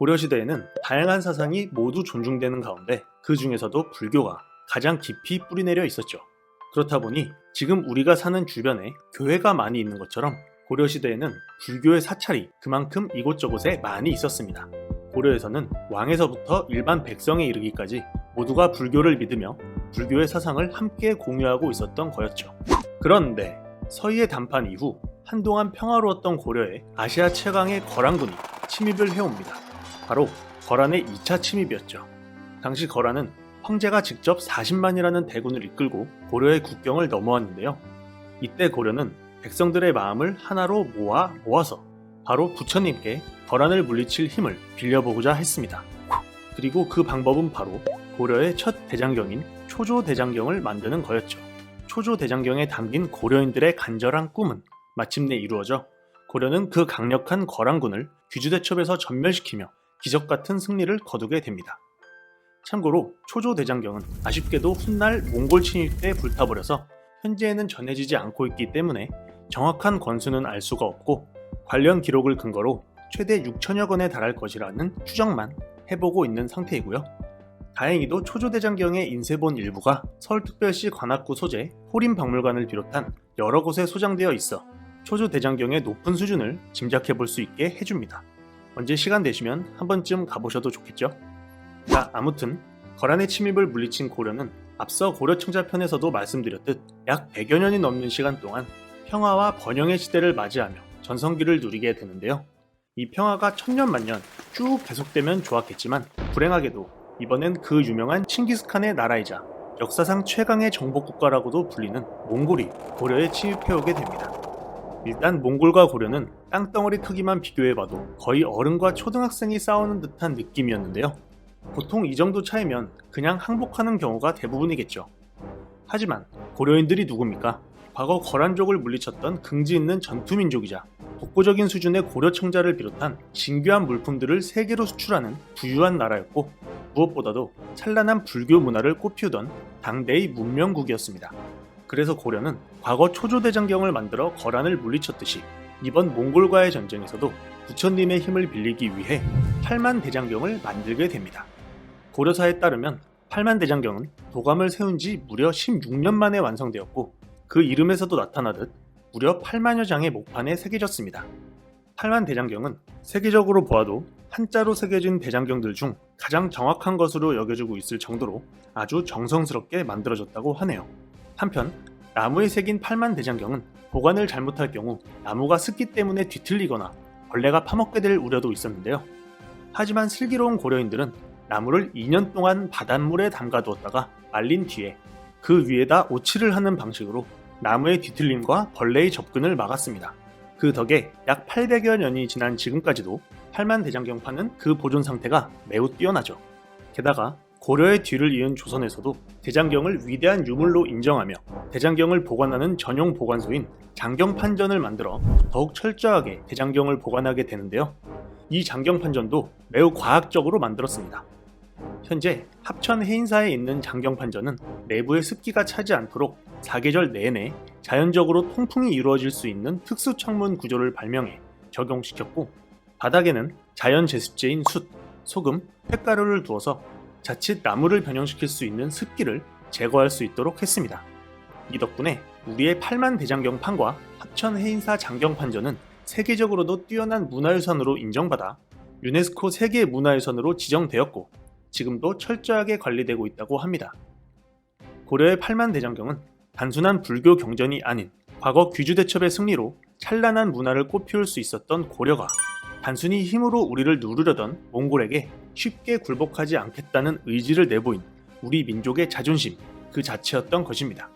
고려시대에는 다양한 사상이 모두 존중되는 가운데 그 중에서도 불교가 가장 깊이 뿌리내려 있었죠. 그렇다 보니 지금 우리가 사는 주변에 교회가 많이 있는 것처럼 고려시대에는 불교의 사찰이 그만큼 이곳저곳에 많이 있었습니다. 고려에서는 왕에서부터 일반 백성에 이르기까지 모두가 불교를 믿으며 불교의 사상을 함께 공유하고 있었던 거였죠. 그런데 서희의 단판 이후 한동안 평화로웠던 고려에 아시아 최강의 거란군이 침입을 해옵니다. 바로 거란의 2차 침입이었죠. 당시 거란은 황제가 직접 40만이라는 대군을 이끌고 고려의 국경을 넘어왔는데요. 이때 고려는 백성들의 마음을 하나로 모아서 바로 부처님께 거란을 물리칠 힘을 빌려보고자 했습니다. 그리고 그 방법은 바로 고려의 첫 대장경인 초조대장경을 만드는 거였죠. 초조대장경에 담긴 고려인들의 간절한 꿈은 마침내 이루어져 고려는 그 강력한 거란군을 귀주대첩에서 전멸시키며 기적같은 승리를 거두게 됩니다. 참고로 초조대장경은 아쉽게도 훗날 몽골 침입 때 불타버려서 현재에는 전해지지 않고 있기 때문에 정확한 권수는 알 수가 없고 관련 기록을 근거로 최대 6천여 권에 달할 것이라는 추정만 해보고 있는 상태이고요. 다행히도 초조대장경의 인쇄본 일부가 서울특별시 관악구 소재 호림박물관을 비롯한 여러 곳에 소장되어 있어 초조대장경의 높은 수준을 짐작해볼 수 있게 해줍니다. 언제 시간 되시면 한 번쯤 가보셔도 좋겠죠? 자, 아무튼 거란의 침입을 물리친 고려는 앞서 고려청자편에서도 말씀드렸듯 약 100여 년이 넘는 시간 동안 평화와 번영의 시대를 맞이하며 전성기를 누리게 되는데요. 이 평화가 천년만년 쭉 계속되면 좋았겠지만 불행하게도 이번엔 그 유명한 칭기스칸의 나라이자 역사상 최강의 정복국가라고도 불리는 몽골이 고려에 침입해오게 됩니다. 일단 몽골과 고려는 땅덩어리 크기만 비교해봐도 거의 어른과 초등학생이 싸우는 듯한 느낌이었는데요. 보통 이 정도 차이면 그냥 항복하는 경우가 대부분이겠죠. 하지만 고려인들이 누굽니까? 과거 거란족을 물리쳤던 긍지 있는 전투민족이자 독보적인 수준의 고려청자를 비롯한 진귀한 물품들을 세계로 수출하는 부유한 나라였고 무엇보다도 찬란한 불교 문화를 꽃피우던 당대의 문명국이었습니다. 그래서 고려는 과거 초조대장경을 만들어 거란을 물리쳤듯이 이번 몽골과의 전쟁에서도 부처님의 힘을 빌리기 위해 팔만대장경을 만들게 됩니다. 고려사에 따르면 팔만대장경은 도감을 세운 지 무려 16년 만에 완성되었고 그 이름에서도 나타나듯 무려 8만여 장의 목판에 새겨졌습니다. 팔만대장경은 세계적으로 보아도 한자로 새겨진 대장경들 중 가장 정확한 것으로 여겨지고 있을 정도로 아주 정성스럽게 만들어졌다고 하네요. 한편 나무에 새긴 팔만대장경은 보관을 잘못할 경우 나무가 습기 때문에 뒤틀리거나 벌레가 파먹게 될 우려도 있었는데요. 하지만 슬기로운 고려인들은 나무를 2년 동안 바닷물에 담가두었다가 말린 뒤에 그 위에다 오칠을 하는 방식으로 나무의 뒤틀림과 벌레의 접근을 막았습니다. 그 덕에 약 800여 년이 지난 지금까지도 팔만대장경판은 그 보존 상태가 매우 뛰어나죠. 게다가 고려의 뒤를 이은 조선에서도 대장경을 위대한 유물로 인정하며 대장경을 보관하는 전용 보관소인 장경판전을 만들어 더욱 철저하게 대장경을 보관하게 되는데요. 이 장경판전도 매우 과학적으로 만들었습니다. 현재 합천 해인사에 있는 장경판전은 내부에 습기가 차지 않도록 사계절 내내 자연적으로 통풍이 이루어질 수 있는 특수 창문 구조를 발명해 적용시켰고 바닥에는 자연 제습제인 숯, 소금, 횟가루를 두어서 자칫 나무를 변형시킬 수 있는 습기를 제거할 수 있도록 했습니다. 이 덕분에 우리의 팔만대장경판과 합천 해인사 장경판전은 세계적으로도 뛰어난 문화유산으로 인정받아 유네스코 세계문화유산으로 지정되었고 지금도 철저하게 관리되고 있다고 합니다. 고려의 팔만대장경은 단순한 불교 경전이 아닌 과거 귀주대첩의 승리로 찬란한 문화를 꽃피울 수 있었던 고려가 단순히 힘으로 우리를 누르려던 몽골에게 쉽게 굴복하지 않겠다는 의지를 내보인 우리 민족의 자존심 그 자체였던 것입니다.